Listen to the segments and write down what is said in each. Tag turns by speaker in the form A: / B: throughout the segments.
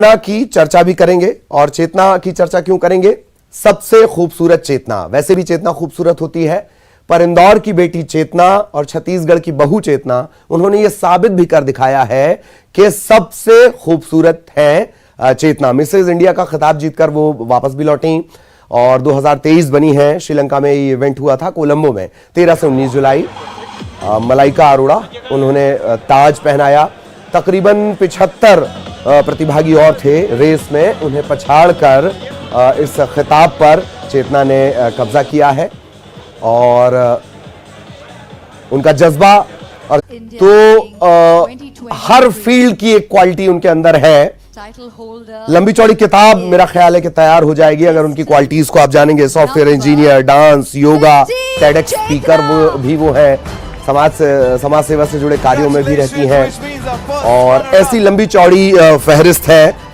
A: चेतना की चर्चा भी करेंगे। और चेतना की चर्चा क्यों करेंगे? सबसे खूबसूरत चेतना, वैसे भी चेतना खूबसूरत होती है, पर इंदौर की बेटी चेतना और छत्तीसगढ़ की बहू चेतना, उन्होंने यह साबित भी कर दिखाया है कि सबसे खूबसूरत है चेतना। मिसेज इंडिया का खिताब जीतकर वो वापस भी लौटी और 2023 बनी है। श्रीलंका में ये इवेंट हुआ था कोलंबो में 13 से 19 जुलाई। मलाइका अरोड़ा, उन्होंने ताज पहनाया। तकरीबन 75 प्रतिभागी और थे रेस में, उन्हें पछाड़कर इस खिताब पर चेतना ने कब्जा किया है और उनका जज्बा और तो हर फील्ड की एक क्वालिटी उनके अंदर है। लंबी चौड़ी किताब मेरा ख्याल है कि तैयार हो जाएगी अगर उनकी क्वालिटीज को आप जानेंगे। Software engineer, dance, yoga, TEDx speaker वो है, समाज सेवा से जुड़े कार्यों में भी रहती हैं और ऐसी लंबी चौड़ी फहरिस्त है।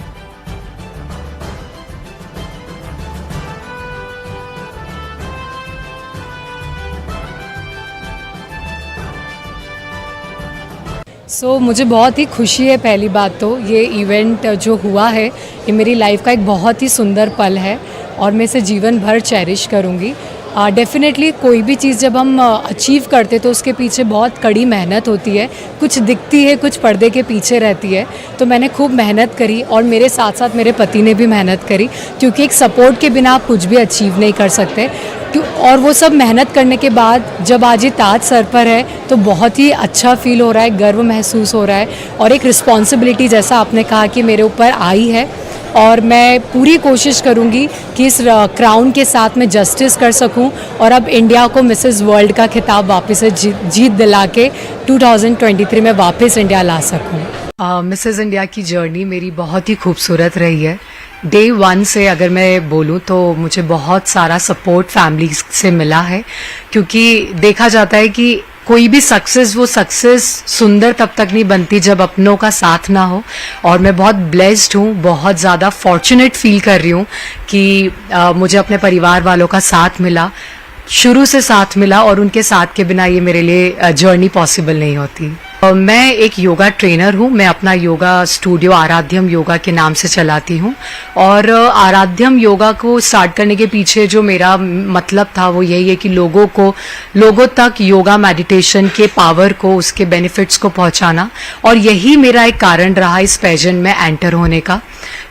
B: मुझे बहुत ही खुशी है। पहली बात तो ये इवेंट जो हुआ है ये मेरी लाइफ का एक बहुत ही सुंदर पल है और मैं इसे जीवन भर चेरिश करूँगी। डेफिनेटली कोई भी चीज़ जब हम अचीव करते तो उसके पीछे बहुत कड़ी मेहनत होती है, कुछ दिखती है, कुछ पर्दे के पीछे रहती है। तो मैंने खूब मेहनत करी और मेरे साथ साथ मेरे पति ने भी मेहनत करी, क्योंकि एक सपोर्ट के बिना आप कुछ भी अचीव नहीं कर सकते। और वो सब मेहनत करने के बाद जब आज ये ताज सर पर है तो बहुत ही अच्छा फील हो रहा है, गर्व महसूस हो रहा है और एक रिस्पॉन्सिबिलिटी जैसा आपने कहा कि मेरे ऊपर आई है और मैं पूरी कोशिश करूंगी कि इस क्राउन के साथ मैं जस्टिस कर सकूं और अब इंडिया को मिसेस वर्ल्ड का खिताब वापस से जीत दिला के 2023 में वापस इंडिया ला सकूं। मिसेस इंडिया की जर्नी मेरी बहुत ही खूबसूरत रही है। डे 1 से अगर मैं बोलूं तो मुझे बहुत सारा सपोर्ट फैमिली से मिला है, क्योंकि देखा जाता है कि कोई भी सक्सेस सुंदर तब तक नहीं बनती जब अपनों का साथ ना हो। और मैं बहुत ब्लेस्ड हूँ, बहुत ज़्यादा फॉर्चुनेट फील कर रही हूँ कि मुझे अपने परिवार वालों का साथ मिला, शुरू से साथ मिला और उनके साथ के बिना ये मेरे लिए जर्नी पॉसिबल नहीं होती। मैं एक योगा ट्रेनर हूँ। मैं अपना योगा स्टूडियो आराध्यम योगा के नाम से चलाती हूँ और आराध्यम योगा को स्टार्ट करने के पीछे जो मेरा मतलब था वो यही है कि लोगों तक योगा मेडिटेशन के पावर को, उसके बेनिफिट्स को पहुँचाना। और यही मेरा एक कारण रहा इस पेजेंट में एंटर होने का,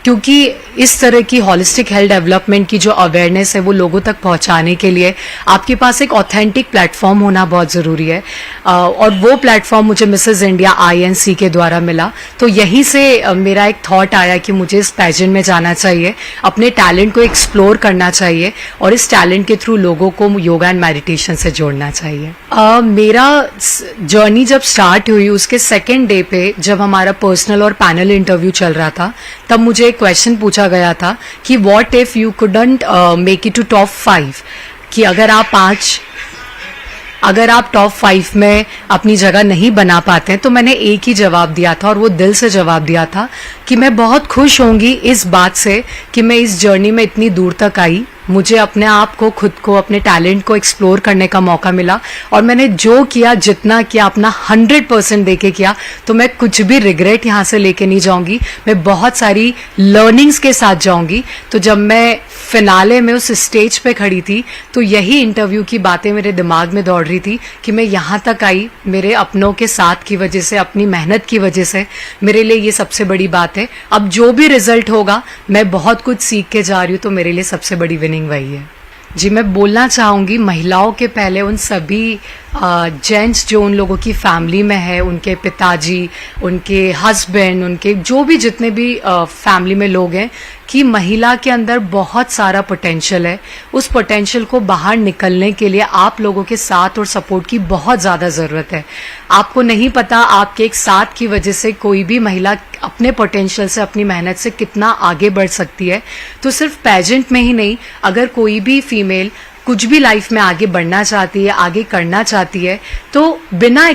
B: क्योंकि इस तरह की हॉलिस्टिक हेल्थ डेवलपमेंट की जो अवेयरनेस है वो लोगों तक पहुंचाने के लिए आपके पास एक ऑथेंटिक प्लेटफॉर्म होना बहुत ज़रूरी है। और वो प्लेटफॉर्म मुझे मिसेस इंडिया INC के द्वारा मिला। तो यहीं से मेरा एक थॉट आया कि मुझे इस पेजेंट में जाना चाहिए, अपने टैलेंट को एक्सप्लोर करना चाहिए और इस टैलेंट के थ्रू लोगों को योगा एंड मेडिटेशन से जोड़ना चाहिए। मेरा जर्नी जब स्टार्ट हुई उसके सेकेंड डे पे जब हमारा पर्सनल और पैनल इंटरव्यू चल रहा था तब मुझे एक क्वेश्चन पूछा गया था कि what if you couldn't make it to top 5, कि अगर आप टॉप 5 में अपनी जगह नहीं बना पाते हैं। तो मैंने एक ही जवाब दिया था और वो दिल से जवाब दिया था कि मैं बहुत खुश होंगी इस बात से कि मैं इस जर्नी में इतनी दूर तक आई, मुझे अपने आप को, खुद को, अपने टैलेंट को एक्सप्लोर करने का मौका मिला और मैंने जो किया, जितना किया, अपना 100% देके किया। तो मैं कुछ भी रिग्रेट यहाँ से लेके नहीं जाऊंगी, मैं बहुत सारी लर्निंग्स के साथ जाऊंगी। तो जब मैं फिनाले में उस स्टेज पे खड़ी थी तो यही इंटरव्यू की बातें मेरे दिमाग में दौड़ रही थी कि मैं यहाँ तक आई मेरे अपनों के साथ की वजह से, अपनी मेहनत की वजह से। मेरे लिए ये सबसे बड़ी बात है। अब जो भी रिजल्ट होगा मैं बहुत कुछ सीख के जा रही हूँ, तो मेरे लिए सबसे बड़ी विनिंग वही है। जी, मैं बोलना चाहूँगी महिलाओं के पहले उन सभी जेंट्स जो उन लोगों की फैमिली में है, उनके पिताजी, उनके हस्बैंड, उनके जो भी जितने भी फैमिली में लोग हैं, कि महिला के अंदर बहुत सारा पोटेंशियल है। उस पोटेंशियल को बाहर निकलने के लिए आप लोगों के साथ और सपोर्ट की बहुत ज़्यादा ज़रूरत है। आपको नहीं पता आपके एक साथ की वजह से कोई भी महिला अपने पोटेंशियल से, अपनी मेहनत से कितना आगे बढ़ सकती है। तो सिर्फ पेजेंट में ही नहीं, अगर कोई भी फीमेल कुछ भी लाइफ में आगे बढ़ना चाहती है, आगे करना चाहती है, तो बिना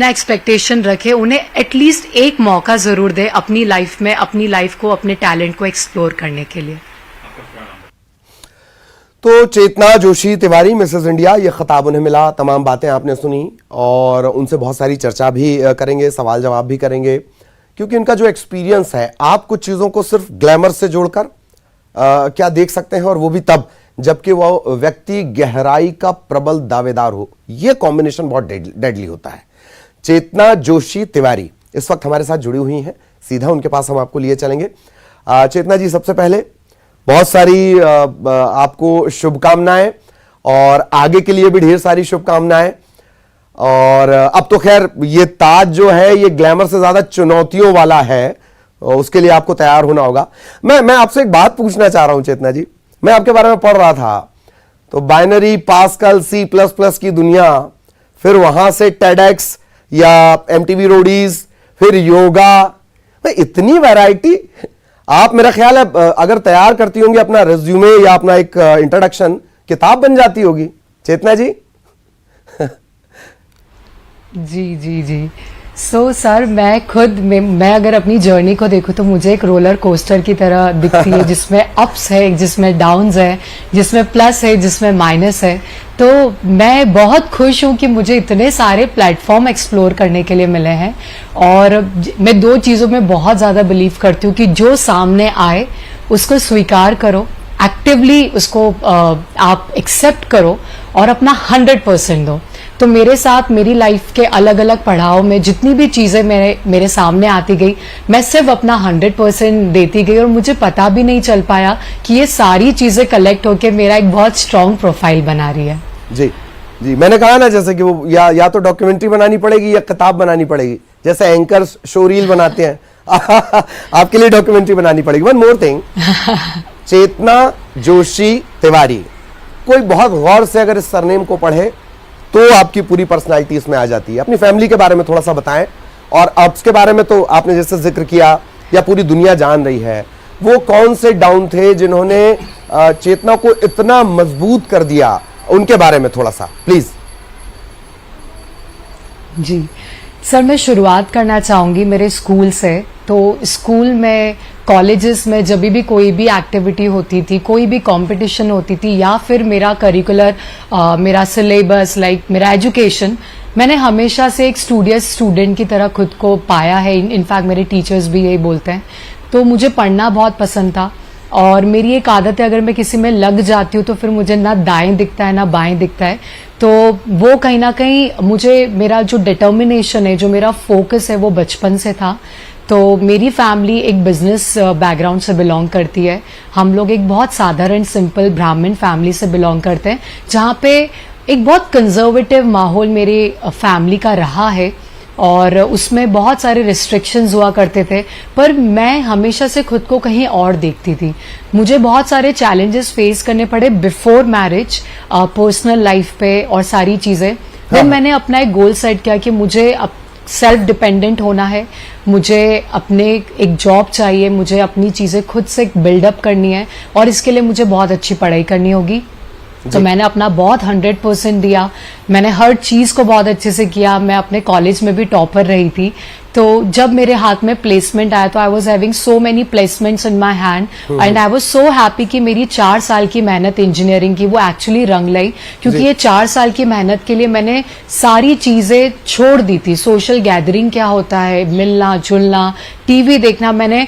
B: एक्सपेक्टेशन रखे उन्हें एटलीस्ट एक मौका ज़रूर दे अपनी लाइफ में, अपनी लाइफ को, अपने टैलेंट को एक्सप्लोर करने के लिए।
A: तो चेतना जोशी तिवारी, मिसेस इंडिया, ये खिताब उन्हें मिला। तमाम बातें आपने सुनी और उनसे बहुत सारी चर्चा भी करेंगे, सवाल जवाब भी करेंगे क्योंकि इनका जो एक्सपीरियंस है, आप कुछ चीजों को सिर्फ ग्लैमर से जोड़कर क्या देख सकते हैं, और वो भी तब जबकि वो व्यक्ति गहराई का प्रबल दावेदार हो। यह कॉम्बिनेशन बहुत डेडली होता है। चेतना जोशी तिवारी इस वक्त हमारे साथ जुड़ी हुई हैं, सीधा उनके पास हम आपको लिए चलेंगे। चेतना जी, सबसे पहले बहुत सारी आपको शुभकामनाएं और आगे के लिए भी ढेर सारी शुभकामनाएं। और अब तो खैर ये ताज जो है ये ग्लैमर से ज्यादा चुनौतियों वाला है, उसके लिए आपको तैयार होना होगा। मैं आपसे एक बात पूछना चाह रहा हूं चेतना जी, मैं आपके बारे में पढ़ रहा था तो बाइनरी, पास्कल, C++ की दुनिया, फिर वहां से टेडएक्स या MTV रोडीज, फिर योगा, इतनी वैरायटी। आप, मेरा ख्याल है अगर तैयार करती होंगी अपना रिज्यूमे या अपना एक इंट्रोडक्शन, किताब बन जाती होगी चेतना जी।
B: जी जी जी। सो सर, मैं अगर अपनी जर्नी को देखूं तो मुझे एक रोलर कोस्टर की तरह दिखती है, जिसमें अप्स है, जिसमें डाउन्स है, जिसमें प्लस है, जिसमें माइनस है। तो मैं बहुत खुश हूं कि मुझे इतने सारे प्लेटफॉर्म एक्सप्लोर करने के लिए मिले हैं। और मैं दो चीज़ों में बहुत ज़्यादा बिलीव करती हूँ कि जो सामने आए उसको स्वीकार करो, एक्टिवली उसको आप एक्सेप्ट करो और अपना 100% दो। तो मेरे साथ मेरी लाइफ के अलग अलग पड़ाव में जितनी भी चीज़ें मेरे सामने आती गई, मैं सिर्फ अपना 100% देती गई, और मुझे पता भी नहीं चल पाया कि ये सारी चीज़ें कलेक्ट होकर मेरा एक बहुत स्ट्रॉन्ग प्रोफाइल बना रही है।
A: जी जी, मैंने कहा ना, जैसे कि वो या तो डॉक्यूमेंट्री बनानी पड़ेगी या किताब बनानी पड़ेगी, जैसे एंकर्स शो रील बनाते हैं आपके लिए डॉक्यूमेंट्री बनानी पड़ेगी। वन मोर थिंग, चेतना जोशी तिवारी, कोई बहुत गौर से अगर इस सरनेम को पढ़े तो आपकी पूरी पर्सनालिटी इसमें आ जाती है। अपनी फैमिली के बारे में थोड़ा सा बताएं, और अप्स के बारे में तो आपने जैसे जिक्र किया या पूरी दुनिया जान रही है, वो कौन से डाउन थे जिन्होंने चेतना को इतना मजबूत कर दिया, उनके बारे में थोड़ा सा प्लीज।
B: जी सर, मैं शुरुआत करना चाहूँगी मेरे स्कूल से। तो स्कूल में, कॉलेजेस में जब भी कोई भी एक्टिविटी होती थी, कोई भी कंपटीशन होती थी, या फिर मेरा करिकुलर, मेरा सिलेबस, लाइक मेरा एजुकेशन, मैंने हमेशा से एक स्टूडियस स्टूडेंट की तरह खुद को पाया है। इनफैक्ट मेरे टीचर्स भी यही बोलते हैं। तो मुझे पढ़ना बहुत पसंद था, और मेरी एक आदत है, अगर मैं किसी में लग जाती हूँ तो फिर मुझे ना दाएं दिखता है ना बाएं दिखता है। तो वो कहीं ना कहीं मुझे, मेरा जो डिटर्मिनेशन है, जो मेरा फोकस है, वो बचपन से था। तो मेरी फैमिली एक बिजनेस बैकग्राउंड से बिलोंग करती है। हम लोग एक बहुत साधारण सिंपल ब्राह्मण फैमिली से बिलोंग करते हैं, जहाँ पे एक बहुत कंजर्वेटिव माहौल मेरे फैमिली का रहा है, और उसमें बहुत सारे रिस्ट्रिक्शंस हुआ करते थे। पर मैं हमेशा से खुद को कहीं और देखती थी। मुझे बहुत सारे चैलेंजेस फेस करने पड़े बिफोर मैरिज, पर्सनल लाइफ पे और सारी चीज़ें। फिर मैंने अपना एक गोल सेट किया कि मुझे सेल्फ डिपेंडेंट होना है, मुझे अपने एक जॉब चाहिए, मुझे अपनी चीज़ें खुद से बिल्डअप करनी है, और इसके लिए मुझे बहुत अच्छी पढ़ाई करनी होगी। तो मैंने अपना बहुत 100% दिया। मैंने हर चीज़ को बहुत अच्छे से किया। मैं अपने कॉलेज में भी टॉपर रही थी। तो जब मेरे हाथ में प्लेसमेंट आया तो I was having so many placements in my hand, and I was so happy कि मेरी 4 साल की मेहनत इंजीनियरिंग की वो एक्चुअली रंग लाई। क्योंकि ये 4 साल की मेहनत के लिए मैंने सारी चीज़ें छोड़ दी थी। सोशल गैदरिंग क्या होता है, मिलना जुलना, टीवी देखना, मैंने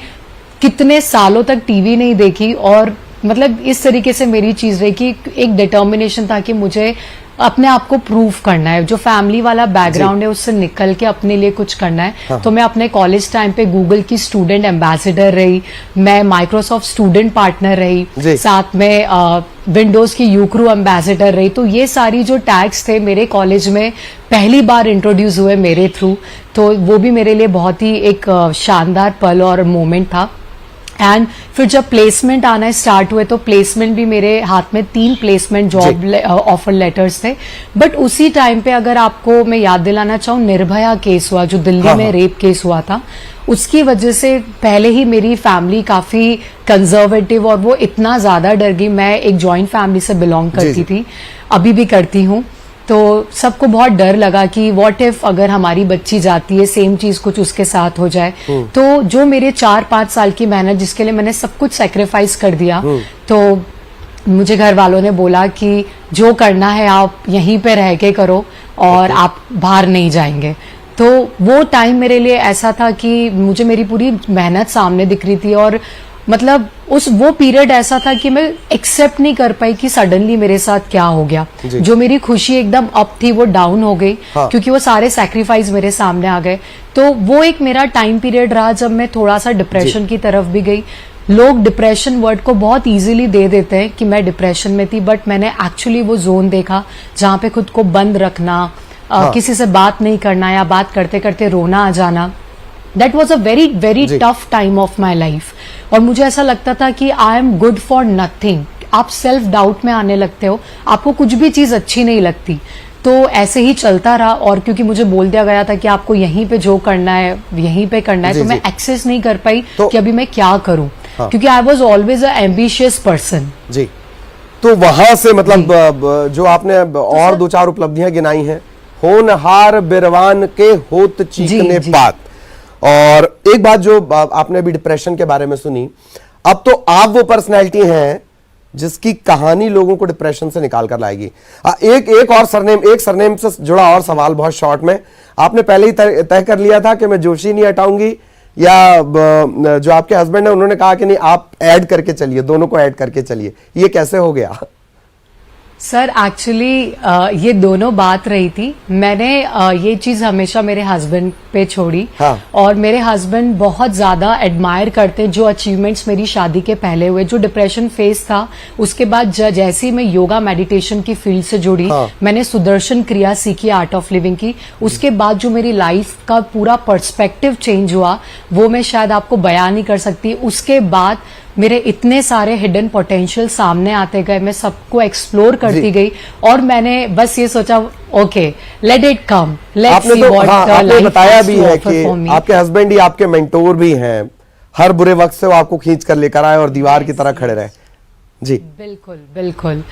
B: कितने सालों तक टीवी नहीं देखी। और मतलब इस तरीके से मेरी चीज़ रही कि एक डिटर्मिनेशन था कि मुझे अपने आप को प्रूव करना है। जो फैमिली वाला बैकग्राउंड है उससे निकल के अपने लिए कुछ करना है। हाँ। तो मैं अपने कॉलेज टाइम पे गूगल की स्टूडेंट एम्बेसडर रही, मैं माइक्रोसॉफ्ट स्टूडेंट पार्टनर रही, साथ में विंडोज की यूक्रू एम्बेसडर रही। तो ये सारी जो टैग्स थे मेरे कॉलेज में पहली बार इंट्रोड्यूस हुए मेरे थ्रू। तो वो भी मेरे लिए बहुत ही एक शानदार पल और मोमेंट था। एंड फिर जब प्लेसमेंट आना स्टार्ट हुए तो प्लेसमेंट भी, मेरे हाथ में 3 प्लेसमेंट जॉब ऑफर लेटर्स थे। बट उसी टाइम पे अगर आपको मैं याद दिलाना चाहूँ, निर्भया केस हुआ जो दिल्ली में रेप केस हुआ था, उसकी वजह से पहले ही मेरी फैमिली काफी कंजर्वेटिव, और वो इतना ज्यादा डर गई। मैं एक जॉइंट फैमिली से बिलोंग करती थी, अभी भी करती हूँ। तो सबको बहुत डर लगा कि व्हाट इफ अगर हमारी बच्ची जाती है, सेम चीज कुछ उसके साथ हो जाए। तो जो मेरे 4-5 साल की मेहनत, जिसके लिए मैंने सब कुछ सेक्रीफाइस कर दिया, तो मुझे घर वालों ने बोला कि जो करना है आप यहीं पे रह के करो और आप बाहर नहीं जाएंगे। तो वो टाइम मेरे लिए ऐसा था कि मुझे मेरी पूरी मेहनत सामने दिख रही थी, और मतलब वो पीरियड ऐसा था कि मैं एक्सेप्ट नहीं कर पाई कि सडनली मेरे साथ क्या हो गया। जो मेरी खुशी एकदम अप थी वो डाउन हो गई, क्योंकि वो सारे सैक्रिफाइस मेरे सामने आ गए। तो वो एक मेरा टाइम पीरियड रहा जब मैं थोड़ा सा डिप्रेशन की तरफ भी गई। लोग डिप्रेशन वर्ड को बहुत इजीली दे देते हैं कि मैं डिप्रेशन में थी, बट मैंने एक्चुअली वो जोन देखा जहां पे खुद को बंद रखना, किसी से बात नहीं करना या बात करते करते रोना आ जाना। That was a very very tough time of my life. और मुझे ऐसा लगता था कि I am good for nothing. आप सेल्फ डाउट में आने लगते हो, आपको कुछ भी चीज अच्छी नहीं लगती। तो ऐसे ही चलता रहा, और क्योंकि मुझे बोल दिया गया था कि आपको यहीं पे जो करना है यहीं पे करना है, तो मैं एक्सेस नहीं कर पाई कि अभी मैं क्या करूं, क्योंकि I was always a ambitious person.
A: जी, तो वहां से मतलब जो आपने और दो चार उपलब्धियां गिनाई हैं, होनहार बिरवान के होत चीखने पात, और एक बात जो आपने अभी डिप्रेशन के बारे में सुनी, अब तो आप वो पर्सनैलिटी हैं जिसकी कहानी लोगों को डिप्रेशन से निकाल कर लाएगी। एक और सरनेम से जुड़ा और सवाल बहुत शॉर्ट में, आपने पहले ही तय कर लिया था कि मैं जोशी नहीं हटाऊंगी, या जो आपके हस्बैंड है उन्होंने कहा कि नहीं आप ऐड करके चलिए, दोनों को ऐड करके चलिए, ये कैसे हो गया?
B: सर एक्चुअली ये दोनों बात रही थी। मैंने ये चीज हमेशा मेरे हस्बैंड पे छोड़ी। और मेरे हस्बैंड बहुत ज्यादा एडमायर करते जो अचीवमेंट्स मेरी शादी के पहले हुए। जो डिप्रेशन फेज था उसके बाद जैसे ही मैं योगा मेडिटेशन की फील्ड से जुड़ी, मैंने सुदर्शन क्रिया सीखी आर्ट ऑफ लिविंग की, उसके बाद जो मेरी लाइफ का पूरा पर्सपेक्टिव चेंज हुआ वो मैं शायद आपको बयान नहीं कर सकती। उसके बाद मेरे इतने सारे हिडन पोटेंशियल सामने आते गए, मैं सबको एक्सप्लोर करती गई, और मैंने बस ये सोचा okay let it come, let's see what
A: आपने बताया भी है कि आपके हस्बैंड ही आपके मेंटोर भी हैं, हर बुरे वक्त से वो आपको खींच कर लेकर आए और दीवार की तरह खड़े रहे। जी
B: बिल्कुल बिल्कुल।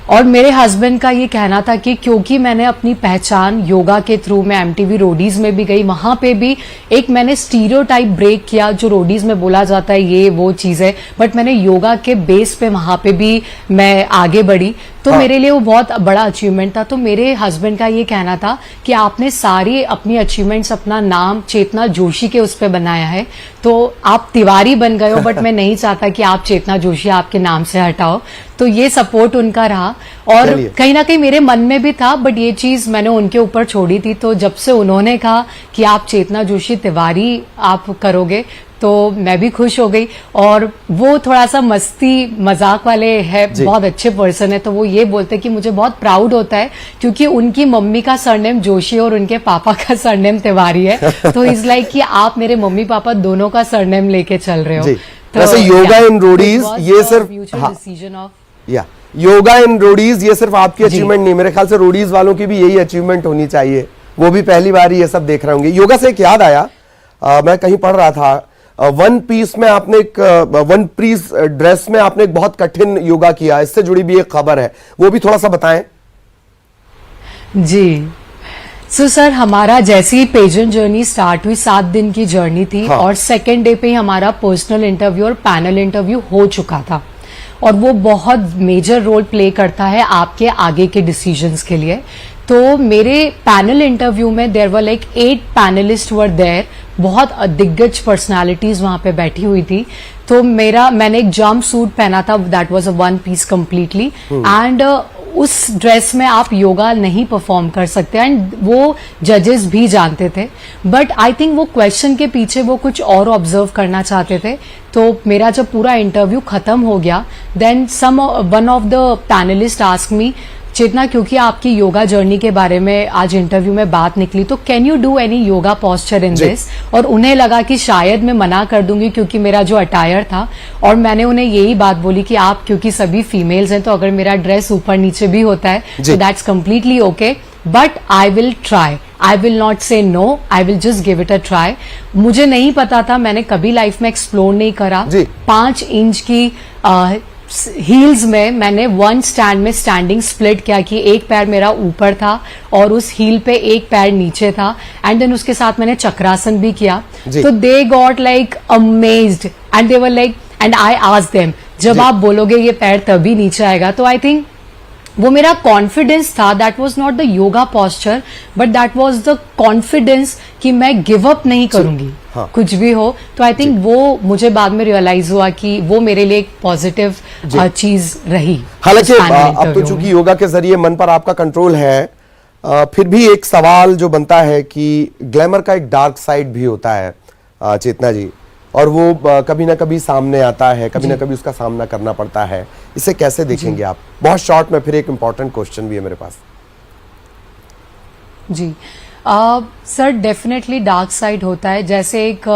B: और मेरे हस्बैंड का ये कहना था कि क्योंकि मैंने अपनी पहचान योगा के थ्रू, मैं एमटीवी रोडीज में भी गई, वहां पे भी एक मैंने स्टीरियोटाइप ब्रेक किया जो रोडीज में बोला जाता है ये वो चीज है, बट मैंने योगा के बेस पे वहां पे भी मैं आगे बढ़ी। तो मेरे लिए वो बहुत बड़ा अचीवमेंट था। तो मेरे हस्बैंड का ये कहना था कि आपने सारी अपनी अचीवमेंट्स अपना नाम चेतना जोशी के उस पर बनाया है, तो आप तिवारी बन गए हो, बट मैं नहीं चाहता कि आप चेतना जोशी आपके नाम से हटाओ। तो ये सपोर्ट उनका रहा, और कहीं ना कहीं मेरे मन में भी था, बट ये चीज मैंने उनके ऊपर छोड़ी थी। तो जब से उन्होंने कहा कि आप चेतना जोशी तिवारी आप करोगे, तो मैं भी खुश हो गई। और वो थोड़ा सा मस्ती मजाक वाले है, बहुत अच्छे पर्सन है, तो वो ये बोलते कि मुझे बहुत प्राउड होता है क्योंकि उनकी मम्मी का सरनेम जोशी और उनके पापा का सरनेम तिवारी है। तो इज लाइक कि आप मेरे मम्मी पापा दोनों का सरनेम लेके चल रहे हो।
A: तो वैसे योगा इन रोडीज ये सिर्फ
B: decision of
A: yoga in Roadies ये सिर्फ आपकी अचीवमेंट नहीं, मेरे ख्याल से रोडीज वालों की भी यही अचीवमेंट होनी चाहिए। वो भी पहली बार ये सब देख रहे होंगे। योगा से एक याद आया, मैं कहीं पढ़ रहा था, वन पीस में आपने एक वन पीस ड्रेस में आपने एक बहुत कठिन योगा किया, इससे जुड़ी भी एक खबर है, वो भी थोड़ा सा बताएं।
B: जी सर, हमारा जैसे ही पेजेंट जर्नी स्टार्ट हुई 7 दिन की जर्नी थी, और सेकेंड डे पे ही हमारा पर्सनल इंटरव्यू और पैनल इंटरव्यू हो चुका था, और वो बहुत मेजर रोल प्ले करता है आपके आगे के डिसीजंस के लिए। तो मेरे पैनल इंटरव्यू में there were like 8 panelist were there, बहुत दिग्गज पर्सनालिटीज वहां पे बैठी हुई थी। तो मैंने एक जंप सूट पहना था, that was a one piece completely, and उस ड्रेस में आप योगा नहीं परफॉर्म कर सकते, एंड वो जजेस भी जानते थे। बट आई थिंक वो क्वेश्चन के पीछे वो कुछ और ऑब्जर्व करना चाहते थे। तो मेरा जब पूरा इंटरव्यू खत्म हो गया, then one of the panellist ask me, Chetna क्योंकि आपकी योगा जर्नी के बारे में आज इंटरव्यू में बात निकली, तो can you do any yoga posture in this. और उन्हें लगा कि शायद मैं मना कर दूंगी क्योंकि मेरा जो अटायर था, और मैंने उन्हें यही बात बोली कि आप क्योंकि सभी फीमेल्स हैं, तो अगर मेरा ड्रेस ऊपर नीचे भी होता है तो that's completely okay, but I will try, I will not say no, I will just give it a try. मुझे नहीं पता था, मैंने कभी लाइफ में एक्सप्लोर नहीं करा। 5 इंच की हील्स में मैंने वन स्टैंड में स्टैंडिंग स्प्लिट किया कि एक पैर मेरा ऊपर था और उस हील पे एक पैर नीचे था, एंड देन उसके साथ मैंने चक्रासन भी किया। तो they got like amazed and they were like, and I asked them, जब आप बोलोगे ये पैर तभी नीचे आएगा। तो आई थिंक वो मेरा कॉन्फिडेंस था. That was not the yoga posture but that was the confidence कि मैं गिव अप नहीं करूंगी.
A: हाँ.
B: कुछ भी हो. तो आई थिंक वो मुझे बाद में रियलाइज हुआ कि वो मेरे लिए एक पॉजिटिव चीज रही.
A: हालांकि
B: उस final
A: अब तो
B: interview
A: चूंकि
B: में.
A: योगा के जरिए मन पर आपका कंट्रोल है, फिर भी एक सवाल जो बनता है कि ग्लैमर का एक डार्क साइड भी होता है चेतना जी, और वो कभी ना कभी सामने आता है, कभी ना कभी उसका सामना करना पड़ता है. इसे कैसे देखेंगे आप? बहुत शॉर्ट में, फिर एक इंपॉर्टेंट क्वेश्चन भी है मेरे पास.
B: जी सर, डेफिनेटली डार्क साइड होता है. जैसे एक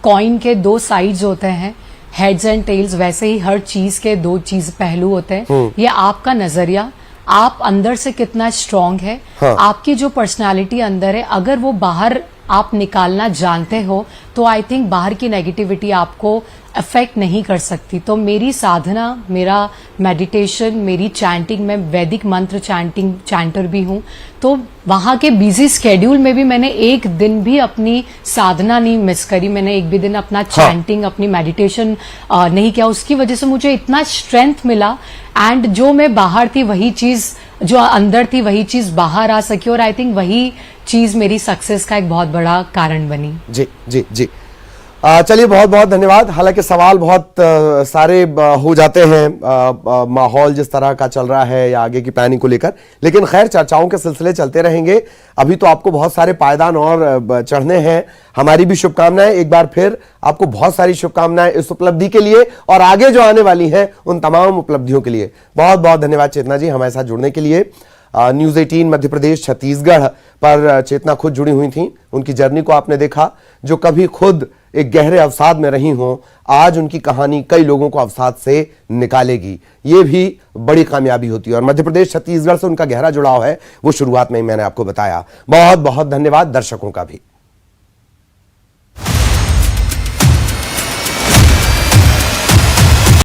B: कॉइन के दो साइड्स होते हैं, हेड्स एंड टेल्स, वैसे ही हर चीज के दो चीज पहलू होते हैं. ये आपका नजरिया, आप अंदर से कितना स्ट्रांग है,
A: हाँ.
B: आपकी जो पर्सनालिटी अंदर है, अगर वो बाहर आप निकालना जानते हो तो आई थिंक बाहर की नेगेटिविटी आपको अफेक्ट नहीं कर सकती. तो मेरी साधना, मेरा मेडिटेशन, मेरी चैंटिंग, मैं वैदिक मंत्र चैंटर भी हूँ. तो वहाँ के बिजी स्केड्यूल में भी मैंने एक दिन भी अपनी साधना नहीं मिस करी. मैंने एक भी दिन अपना चैंटिंग, अपनी मेडिटेशन नहीं किया. उसकी वजह से मुझे इतना स्ट्रेंथ मिला. एंड जो मैं बाहर थी वही चीज जो अंदर थी वही चीज बाहर आ सकी. और आई थिंक वही चीज मेरी सक्सेस का एक बहुत बड़ा कारण बनी.
A: जी जी जी. चलिए, बहुत बहुत धन्यवाद. हालांकि सवाल बहुत सारे हो जाते हैं माहौल जिस तरह का चल रहा है या आगे की प्लानिंग को लेकर, लेकिन खैर चर्चाओं के सिलसिले चलते रहेंगे. अभी तो आपको बहुत सारे पायदान और चढ़ने हैं. हमारी भी शुभकामनाएं. एक बार फिर आपको बहुत सारी शुभकामनाएं इस उपलब्धि के लिए और आगे जो आने वाली हैं उन तमाम उपलब्धियों के लिए. बहुत बहुत धन्यवाद चेतना जी हमारे साथ जुड़ने के लिए. न्यूज 18 मध्य प्रदेश छत्तीसगढ़ पर चेतना खुद जुड़ी हुई थी. उनकी जर्नी को आपने देखा. जो कभी खुद एक गहरे अवसाद में रही हों, आज उनकी कहानी कई लोगों को अवसाद से निकालेगी. ये भी बड़ी कामयाबी होती है. और मध्य प्रदेश छत्तीसगढ़ से उनका गहरा जुड़ाव है, वो शुरुआत में ही मैंने आपको बताया. बहुत बहुत धन्यवाद दर्शकों का भी.